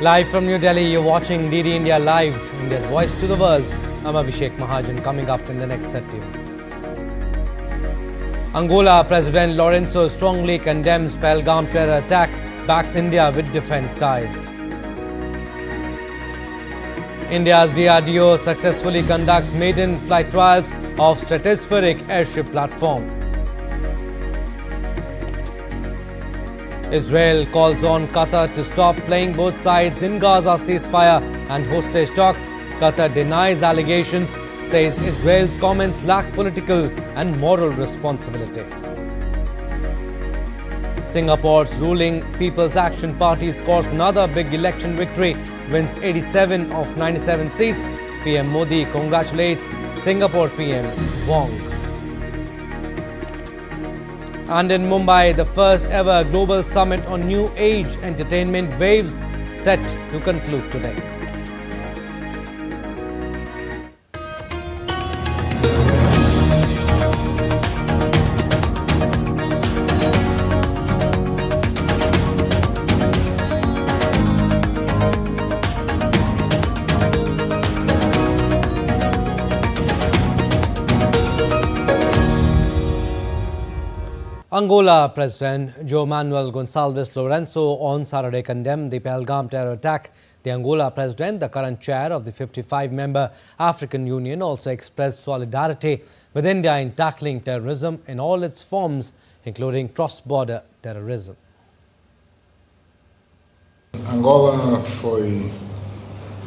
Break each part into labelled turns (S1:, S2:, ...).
S1: Live from New Delhi, you're watching DD India Live, India's voice to the world. I'm Abhishek Mahajan, coming up in the next 30 minutes. Angola President Lorenzo strongly condemns Pahalgam terror attack, backs India with defence ties. India's DRDO successfully conducts maiden flight trials of Stratospheric Airship Platform. Israel calls on Qatar to stop playing both sides in Gaza ceasefire and hostage talks. Qatar denies allegations, says Israel's comments lack political and moral responsibility. Singapore's ruling People's Action Party scores another big election victory, wins 87 of 97 seats. PM Modi congratulates Singapore PM Wong. And in Mumbai, the first ever global summit on new age entertainment waves set to conclude today. Angola President João Manuel Gonçalves Lourenço on Saturday condemned the Pahalgam terror attack. The Angola President, the current chair of the 55-member African Union, also expressed solidarity with India in tackling terrorism in all its forms, including cross-border terrorism.
S2: Angola foi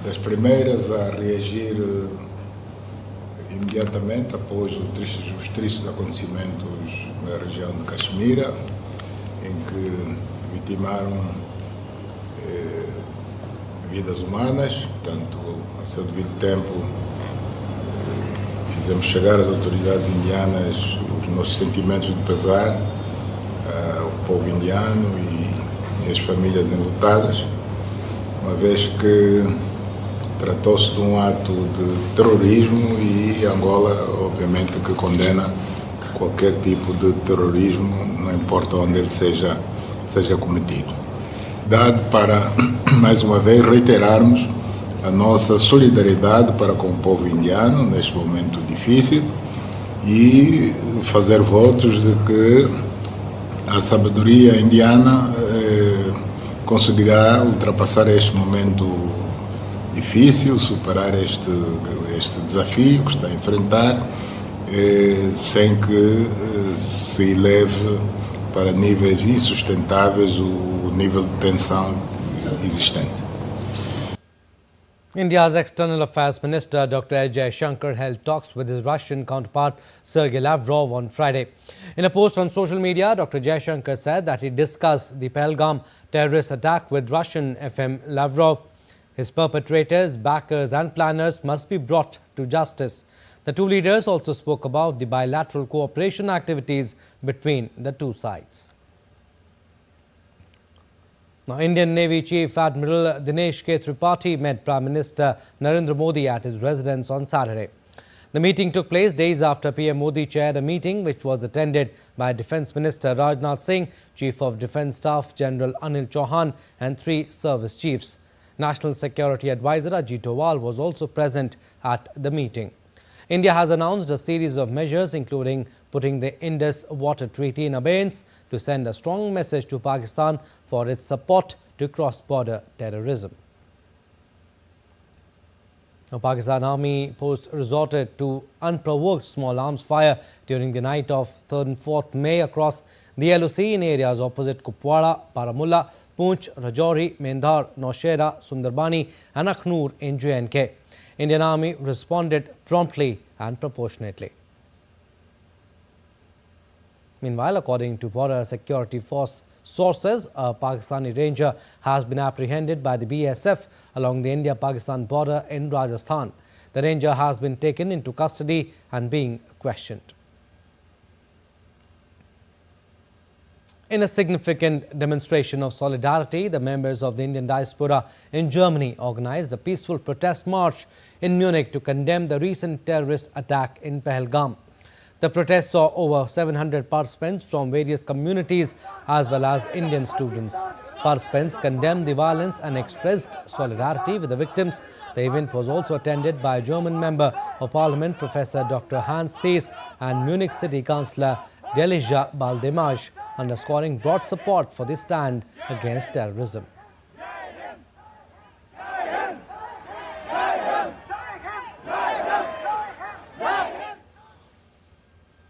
S2: das primeiras a reagir imediatamente após os tristes acontecimentos na região de Kashmir, em que vitimaram vidas humanas. Portanto, a seu devido tempo, fizemos chegar às autoridades indianas os nossos sentimentos de pesar ao povo indiano e às famílias enlutadas, uma vez que tratou-se de um ato de terrorismo e Angola, obviamente, que condena qualquer tipo de terrorismo, não importa onde ele seja cometido. Dado para, mais uma vez, reiterarmos a nossa solidariedade para com o povo indiano neste momento difícil e fazer votos de que a sabedoria indiana conseguirá ultrapassar este momento difícil, superar este desafio que está a enfrentar, sem que se eleve para níveis insustentáveis o nível de tensão existente.
S1: India's External Affairs Minister Dr. S. Jaishankar held talks with his Russian counterpart Sergei Lavrov on Friday. In a post on social media, Dr. Jaishankar said that he discussed the Pahalgam terrorist attack with Russian FM Lavrov. His perpetrators, backers and planners must be brought to justice. The two leaders also spoke about the bilateral cooperation activities between the two sides. Now, Indian Navy Chief Admiral Dinesh K. Tripathi met Prime Minister Narendra Modi at his residence on Saturday. The meeting took place days after PM Modi chaired a meeting which was attended by Defence Minister Rajnath Singh, Chief of Defence Staff General Anil Chauhan and 3 service chiefs. National Security Advisor Ajit Doval was also present at the meeting. India has announced a series of measures, including putting the Indus Water Treaty in abeyance to send a strong message to Pakistan for its support to cross-border terrorism. The Pakistan Army Post resorted to unprovoked small arms fire during the night of 3rd and 4th May across the LOC in areas opposite Kupwara, Baramulla, Poonch, Rajouri, Mendhar, Naushera, Sundarbani and Akhnur in J&K. Indian Army responded promptly and proportionately. Meanwhile, according to Border Security Force sources, a Pakistani ranger has been apprehended by the BSF along the India-Pakistan border in Rajasthan. The ranger has been taken into custody and being questioned. In a significant demonstration of solidarity, the members of the Indian diaspora in Germany organized a peaceful protest march in Munich to condemn the recent terrorist attack in Pahalgam. The protest saw over 700 participants from various communities as well as Indian students. Participants condemned the violence and expressed solidarity with the victims. The event was also attended by German Member of Parliament Professor Dr. Hans Thees and Munich City Councillor Delija Baldemage, underscoring broad support for the stand against terrorism.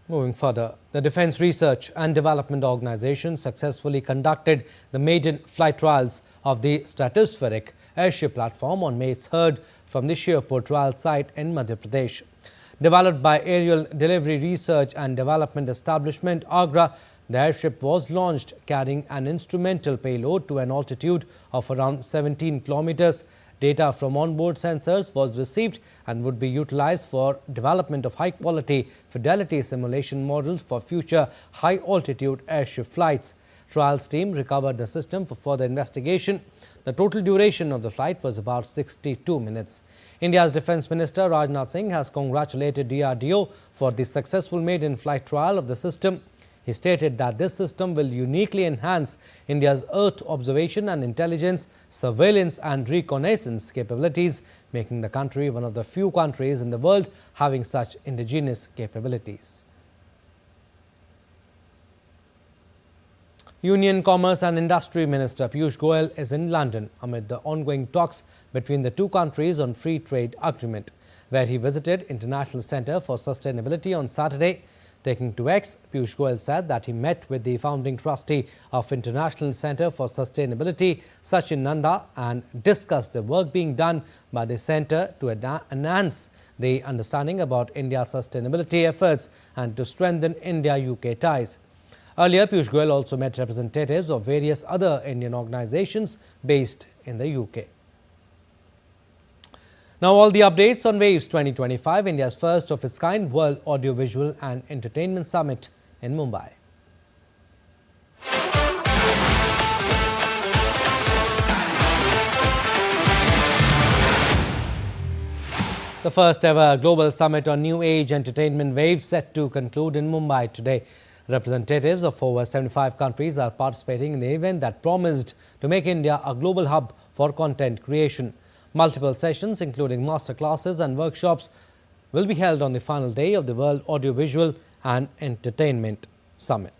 S1: Moving further, the Defence Research and Development Organization successfully conducted the maiden flight trials of the Stratospheric Airship Platform on May 3rd from the Sherpur trial site in Madhya Pradesh. Developed by Aerial Delivery Research and Development Establishment, Agra, the airship was launched carrying an instrumental payload to an altitude of around 17 kilometers. Data from onboard sensors was received and would be utilized for development of high-quality fidelity simulation models for future high-altitude airship flights. Trials team recovered the system for further investigation. The total duration of the flight was about 62 minutes. India's Defence Minister Rajnath Singh has congratulated DRDO for the successful maiden flight trial of the system. He stated that this system will uniquely enhance India's Earth observation and intelligence, surveillance and reconnaissance capabilities, making the country one of the few countries in the world having such indigenous capabilities. Union Commerce and Industry Minister Piyush Goyal is in London amid the ongoing talks between the two countries on free trade agreement, where he visited International Centre for Sustainability on Saturday. Taking to X, Piyush Goyal said that he met with the founding trustee of International Centre for Sustainability, Sachin Nanda, and discussed the work being done by the centre to enhance the understanding about India's sustainability efforts and to strengthen India-UK ties. Earlier, Piyush Goyal also met representatives of various other Indian organizations based in the UK. Now, all the updates on WAVES 2025, India's first of its kind World Audiovisual and Entertainment Summit in Mumbai. The first ever global summit on new age entertainment WAVES set to conclude in Mumbai today. Representatives of over 75 countries are participating in the event that promised to make India a global hub for content creation. Multiple sessions, including master classes and workshops, will be held on the final day of the World Audiovisual and Entertainment Summit.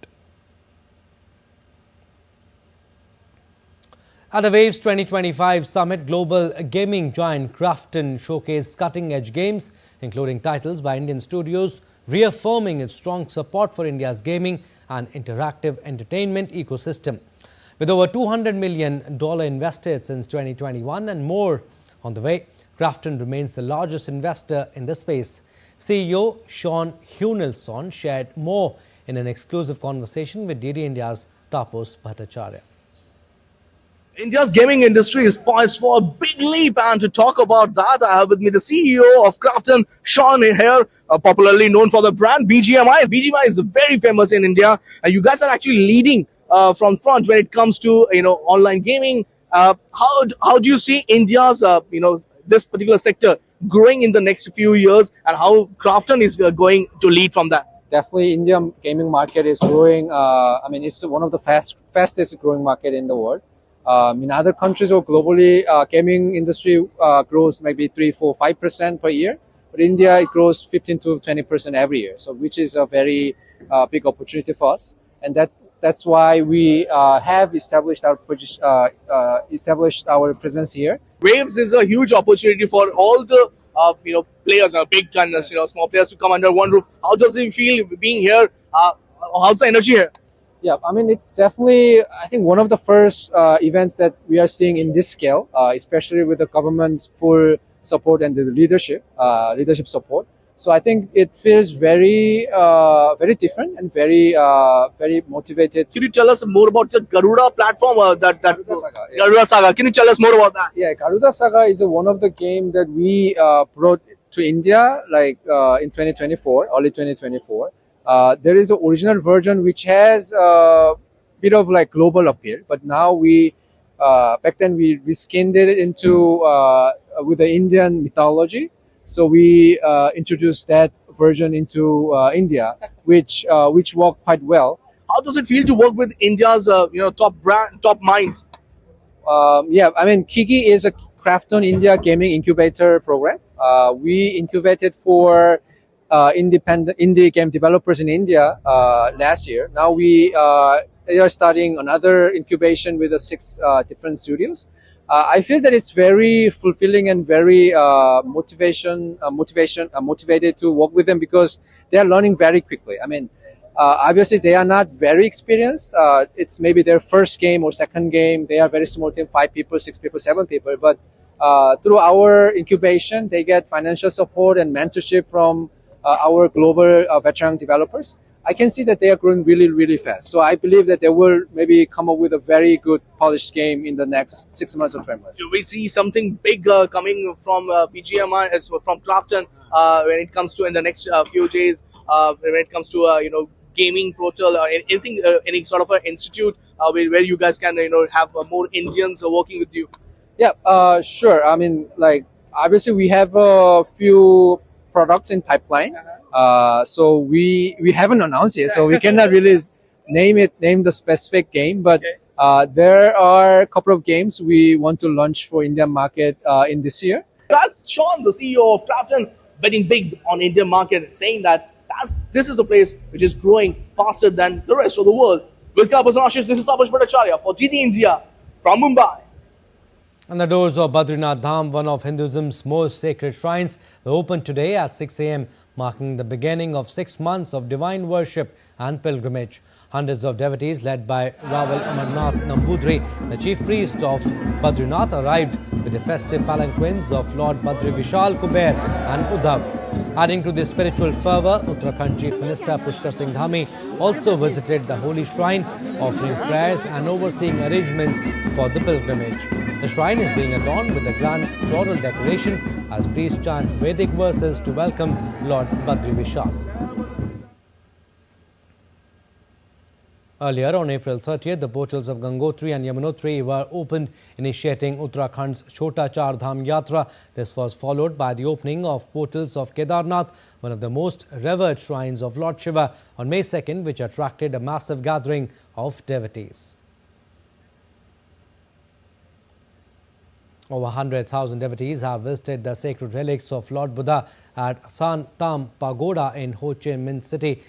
S1: At the WAVES 2025 Summit, global gaming giant Krafton showcased cutting-edge games, including titles by Indian studios, reaffirming its strong support for India's gaming and interactive entertainment ecosystem. With over $200 million invested since 2021 and more on the way, Krafton remains the largest investor in the space. CEO Sean Hunelson shared more in an exclusive conversation with DD India's Tapas Bhattacharya.
S3: India's gaming industry is poised for a big leap, and to talk about that, I have with me the CEO of Krafton, Sean here, popularly known for the brand BGMI. BGMI is very famous in India, and you guys are actually leading from front when it comes to online gaming. How do you see India's this particular sector growing in the next few years, and how Krafton is going to lead from that?
S4: Definitely, Indian gaming market is growing. It's one of the fastest growing market in the world. In other countries or globally, gaming industry grows maybe 3, 4, 5% per year. But India, it grows 15 to 20% every year. So, which is a very big opportunity for us, and that's why we have established our presence here.
S3: Waves is a huge opportunity for all the players, big gunners, small players to come under one roof. How does it feel being here? How's the energy here?
S4: Yeah, it's definitely, I think, one of the first events that we are seeing in this scale, especially with the government's full support and the leadership support. So I think it feels very, very different and very, very motivated.
S3: Can you tell us more about the Garuda platform?
S4: Garuda Saga, yeah.
S3: Garuda Saga. Can you tell us more about that?
S4: Yeah, Garuda Saga is one of the games that we brought to India, in 2024, early 2024. There is an original version which has a bit of global appeal, but now we back then we skinned it into with the Indian mythology. So we introduced that version into India, which worked quite well.
S3: How does it feel to work with India's top minds?
S4: Yeah, I mean, Kiki is a Krafton India gaming incubator program. We incubated for independent indie game developers in India last year. Now we are starting another incubation with 6 different studios. I feel that it's very fulfilling and very motivated to work with them because they are learning very quickly. I mean, obviously they are not very experienced. It's maybe their first game or second game. They are very small team, 5 people, 6 people, 7 people. But through our incubation, they get financial support and mentorship from our global veteran developers. I can see that they are growing really, really fast. So I believe that they will maybe come up with a very good polished game in the next 6 months or 12 months.
S3: Do we see something big coming from BGMI, from Krafton, when it comes to in the next few days, when it comes to gaming portal, anything, any sort of an institute where you guys can have more Indians working with you?
S4: Yeah, sure. I mean, like obviously we have a few products in pipeline. So we haven't announced it, so we cannot really name the specific game, but there are a couple of games we want to launch for Indian market in this year.
S3: That's Sean, the CEO of Krafton, betting big on Indian market, saying that this is a place which is growing faster than the rest of the world. With Prasar Bharati, this is Tapash Bhattacharya for GT India from Mumbai.
S1: And the doors of Badrinath Dham, one of Hinduism's most sacred shrines, were opened today at 6 a.m., marking the beginning of 6 months of divine worship and pilgrimage. Hundreds of devotees led by Raval Amarnath Nambudri, the chief priest of Badrinath, arrived with the festive palanquins of Lord Badri Vishal Kuber and Uddhav. Adding to the spiritual fervour, Uttarakhand Chief Minister Pushkar Singh Dhami also visited the holy shrine, offering prayers and overseeing arrangements for the pilgrimage. The shrine is being adorned with a grand floral decoration as priests chant Vedic verses to welcome Lord Badri Vishal. Earlier on April 30th, the portals of Gangotri and Yamunotri were opened, initiating Uttarakhand's Chota Char Dham Yatra. This was followed by the opening of portals of Kedarnath, one of the most revered shrines of Lord Shiva, on May 2nd, which attracted a massive gathering of devotees. Over 100,000 devotees have visited the sacred relics of Lord Buddha at San Tam Pagoda in Ho Chi Minh City,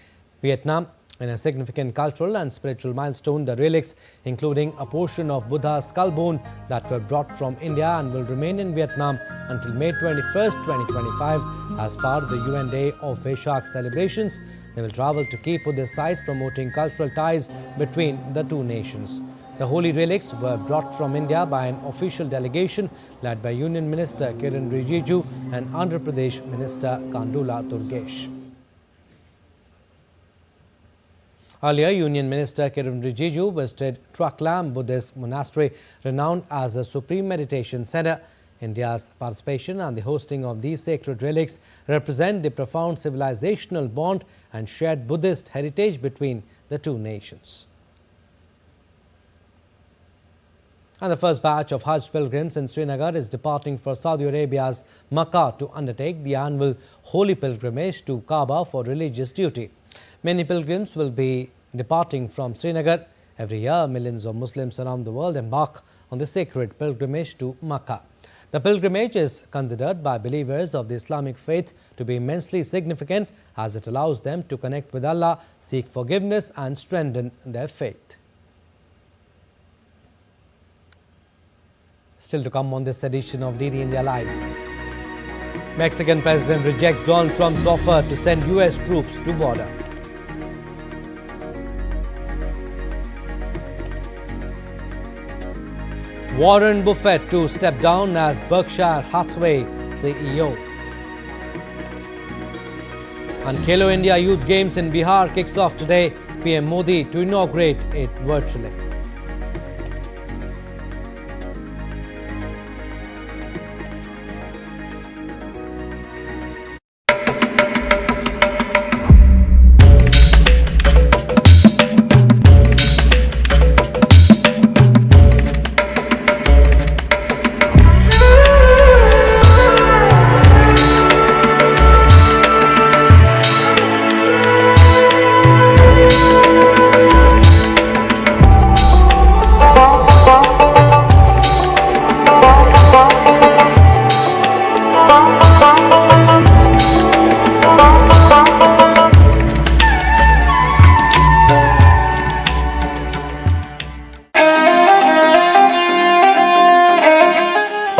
S1: Vietnam. In a significant cultural and spiritual milestone, the relics, including a portion of Buddha's skull bone that were brought from India and will remain in Vietnam until May 21st, 2025 as part of the UN Day of Vaishak celebrations. They will travel to key Buddhist sites, promoting cultural ties between the two nations. The holy relics were brought from India by an official delegation led by Union Minister Kiran Rijiju and Andhra Pradesh Minister Kandula Durgesh. Earlier, Union Minister Kiran Rijiju visited Traklam Buddhist Monastery, renowned as a supreme meditation center. India's participation and the hosting of these sacred relics represent the profound civilizational bond and shared Buddhist heritage between the two nations. And the first batch of Hajj pilgrims in Srinagar is departing for Saudi Arabia's Makkah to undertake the annual holy pilgrimage to Kaaba for religious duty. Many pilgrims will be departing from Srinagar. Every year, millions of Muslims around the world embark on the sacred pilgrimage to Makkah. The pilgrimage is considered by believers of the Islamic faith to be immensely significant, as it allows them to connect with Allah, seek forgiveness and strengthen their faith. Still to come on this edition of DD India Live. Mexican president rejects Donald Trump's offer to send US troops to border. Warren Buffett to step down as Berkshire Hathaway CEO. And Khelo India Youth Games in Bihar kicks off today. PM Modi to inaugurate it virtually.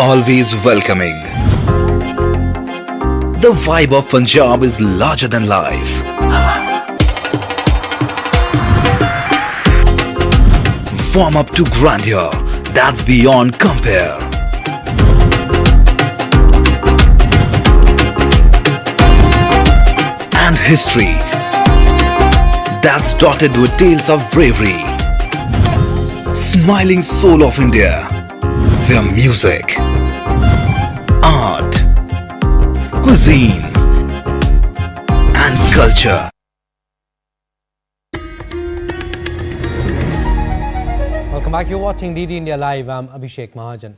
S5: always welcoming. The vibe of Punjab is larger than life. Warm up to grandeur that's beyond compare. And history that's dotted with tales of bravery. Smiling soul of India, where music, art, cuisine and culture.
S1: Welcome back. You're watching DD India Live. I'm Abhishek Mahajan.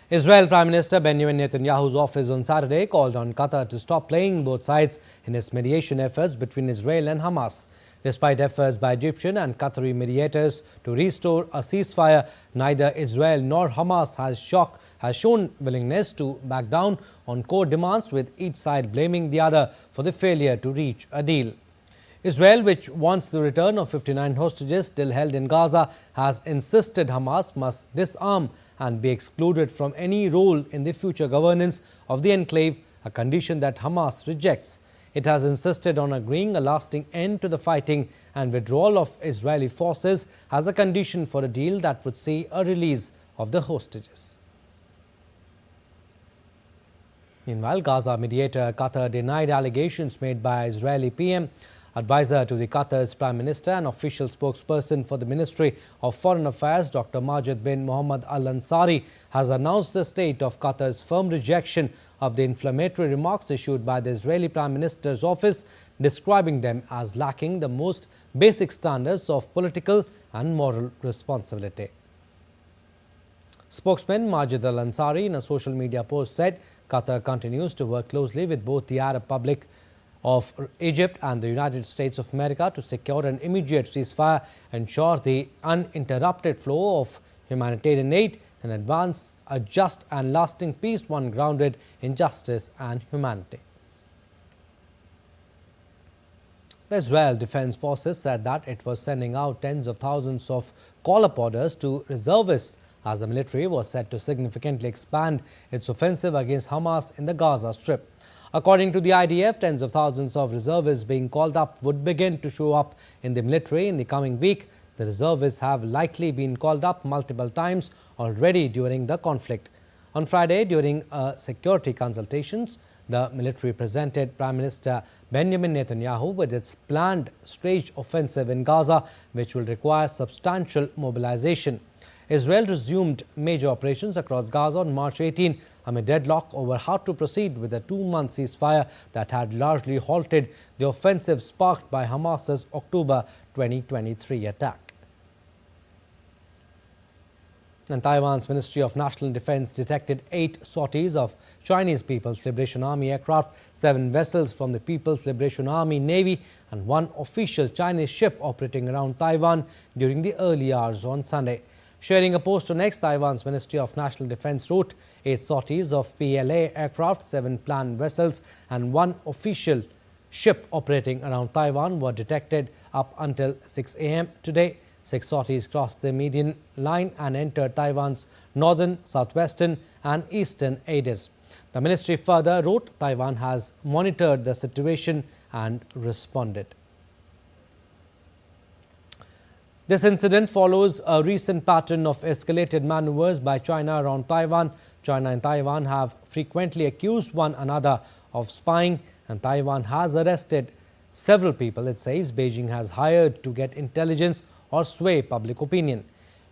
S1: Israel Prime Minister Benjamin Netanyahu's office on Saturday called on Qatar to stop playing both sides in its mediation efforts between Israel and Hamas. Despite efforts by Egyptian and Qatari mediators to restore a ceasefire, neither Israel nor Hamas has shown willingness to back down on core demands, with each side blaming the other for the failure to reach a deal. Israel, which wants the return of 59 hostages still held in Gaza, has insisted Hamas must disarm and be excluded from any role in the future governance of the enclave, a condition that Hamas rejects. It has insisted on agreeing a lasting end to the fighting and withdrawal of Israeli forces as a condition for a deal that would see a release of the hostages. Meanwhile, Gaza mediator Qatar denied allegations made by Israeli PM. Advisor to the Qatar's Prime Minister and official spokesperson for the Ministry of Foreign Affairs, Dr. Majid bin Mohammed Al Ansari, has announced the state of Qatar's firm rejection of the inflammatory remarks issued by the Israeli Prime Minister's office, describing them as lacking the most basic standards of political and moral responsibility. Spokesman Majid Al Ansari in a social media post said Qatar continues to work closely with both the Arab Republic of Egypt and the United States of America to secure an immediate ceasefire, ensure the uninterrupted flow of humanitarian aid, and advance a just and lasting peace, one grounded in justice and humanity. The Israel Defense Forces said that it was sending out tens of thousands of call-up orders to reservists as the military was set to significantly expand its offensive against Hamas in the Gaza Strip. According to the IDF, tens of thousands of reservists being called up would begin to show up in the military in the coming week. The reservists have likely been called up multiple times already during the conflict. On Friday, during security consultations, the military presented Prime Minister Benjamin Netanyahu with its planned staged offensive in Gaza, which will require substantial mobilization. Israel resumed major operations across Gaza on March 18 amid deadlock over how to proceed with a 2-month ceasefire that had largely halted the offensive sparked by Hamas's October 2023 attack. And Taiwan's Ministry of National Defense detected 8 sorties of Chinese People's Liberation Army aircraft, 7 vessels from the People's Liberation Army Navy, and 1 official Chinese ship operating around Taiwan during the early hours on Sunday. Sharing a post on X, Taiwan's Ministry of National Defense wrote 8 sorties of PLA aircraft, 7 planned vessels and 1 official ship operating around Taiwan were detected up until 6 a.m. today. 6 sorties crossed the median line and entered Taiwan's northern, southwestern and eastern edges. The ministry further wrote Taiwan has monitored the situation and responded. This incident follows a recent pattern of escalated maneuvers by China around Taiwan. China and Taiwan have frequently accused one another of spying, and Taiwan has arrested several people it says Beijing has hired to get intelligence or sway public opinion.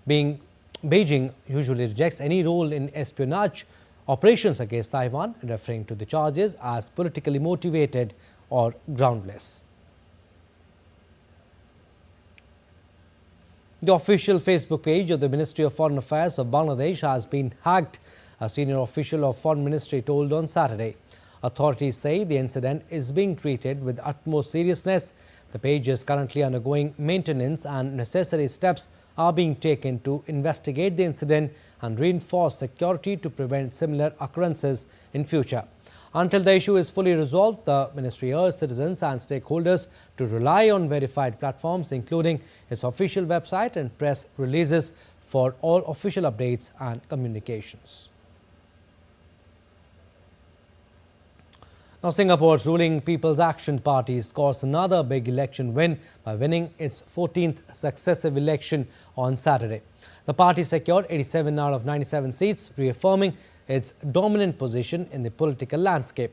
S1: Beijing usually rejects any role in espionage operations against Taiwan, referring to the charges as politically motivated or groundless. The official Facebook page of the Ministry of Foreign Affairs of Bangladesh has been hacked, a senior official of Foreign Ministry told on Saturday. Authorities say the incident is being treated with utmost seriousness. The page is currently undergoing maintenance and necessary steps are being taken to investigate the incident and reinforce security to prevent similar occurrences in future. Until the issue is fully resolved, the ministry urged citizens and stakeholders to rely on verified platforms, including its official website and press releases for all official updates and communications. Now, Singapore's ruling People's Action Party scores another big election win by winning its 14th successive election on Saturday. The party secured 87 out of 97 seats, reaffirming its dominant position in the political landscape,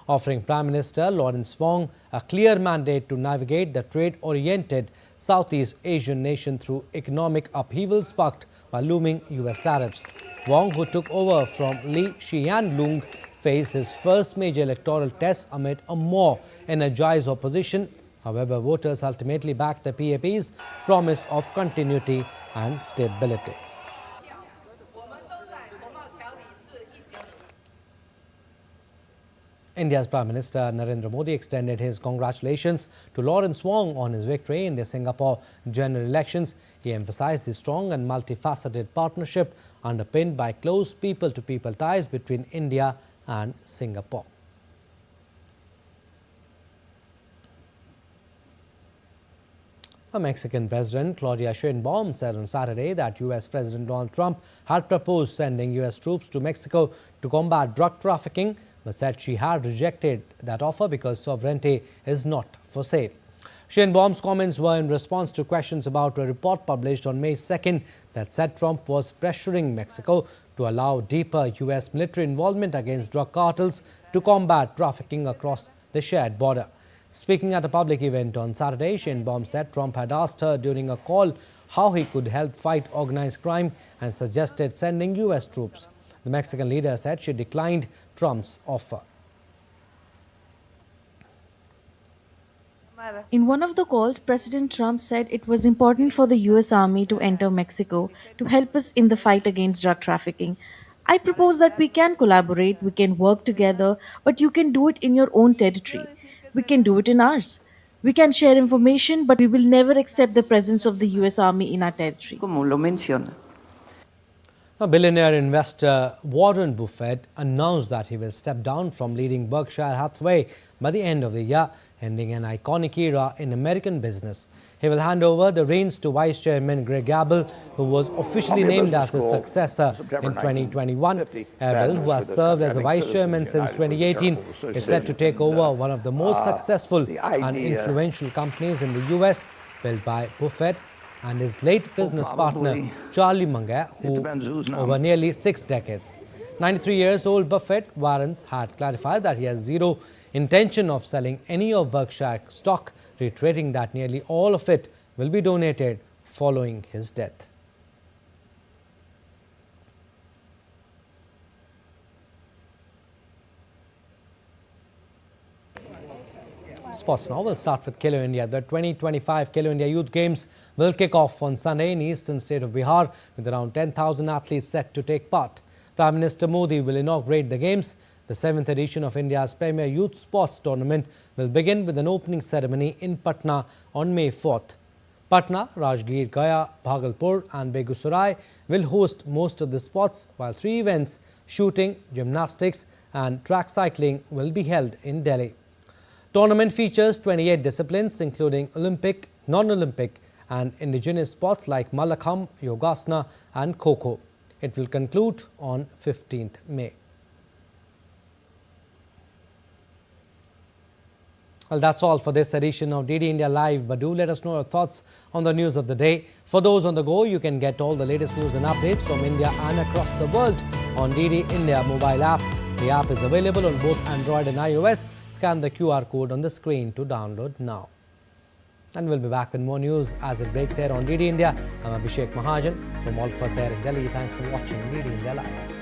S1: offering Prime Minister Lawrence Wong a clear mandate to navigate the trade-oriented Southeast Asian nation through economic upheaval sparked by looming US tariffs. Wong, who took over from Lee Hsien Loong, faced his first major electoral test amid a more energized opposition. However, voters ultimately backed the PAP's promise of continuity and stability. India's Prime Minister Narendra Modi extended his congratulations to Lawrence Wong on his victory in the Singapore general elections. He emphasized the strong and multifaceted partnership underpinned by close people-to-people ties between India and Singapore. The Mexican President Claudia Sheinbaum said on Saturday that US President Donald Trump had proposed sending US troops to Mexico to combat drug trafficking, but said she had rejected that offer because sovereignty is not for sale. Sheinbaum's comments were in response to questions about a report published on May 2nd that said Trump was pressuring Mexico to allow deeper US military involvement against drug cartels to combat trafficking across the shared border. Speaking at a public event on Saturday, Sheinbaum said Trump had asked her during a call how he could help fight organized crime and suggested sending US troops. The Mexican leader said she declined Trump's offer.
S6: In one of the calls, President Trump said it was important for the US Army to enter Mexico to help us in the fight against drug trafficking. I propose that we can collaborate, we can work together, but you can do it in your own territory. We can do it in ours. We can share information, but we will never accept the presence of the US Army in our territory.
S7: Como lo menciona.
S1: Now, billionaire investor Warren Buffett announced that he will step down from leading Berkshire Hathaway by the end of the year, ending an iconic era in American business. He will hand over the reins to Vice Chairman Greg Abel, who was officially named as his successor in 2021. Abel, who has served as a Vice Chairman since 2018, is set to take over one of the most successful and influential companies in the US, built by Buffett and his late business partner Charlie Munger, who over nearly 6 decades. 93 years old Buffett Warrens had clarified that he has zero intention of selling any of Berkshire stock, reiterating that nearly all of it will be donated following his death. Sports now. We'll start with Khelo India. The 2025 Khelo India Youth Games will kick off on Sunday in eastern state of Bihar, with around 10,000 athletes set to take part. Prime Minister Modi will inaugurate the Games. The 7th edition of India's premier youth sports tournament will begin with an opening ceremony in Patna on May 4th. Patna, Rajgir, Gaya, Bhagalpur and Begusarai will host most of the sports, while 3 events, shooting, gymnastics and track cycling, will be held in Delhi. Tournament features 28 disciplines, including Olympic, non-Olympic and indigenous sports like Mallakhambh, Yogasana and Kho-Kho. It will conclude on 15th May. Well, that's all for this edition of DD India Live, but do let us know your thoughts on the news of the day. For those on the go, you can get all the latest news and updates from India and across the world on DD India mobile app. The app is available on both Android and iOS. Scan the QR code on the screen to download now. And we'll be back with more news as it breaks here on DD India. I'm Abhishek Mahajan from all of us here in Delhi. Thanks for watching DD India Live.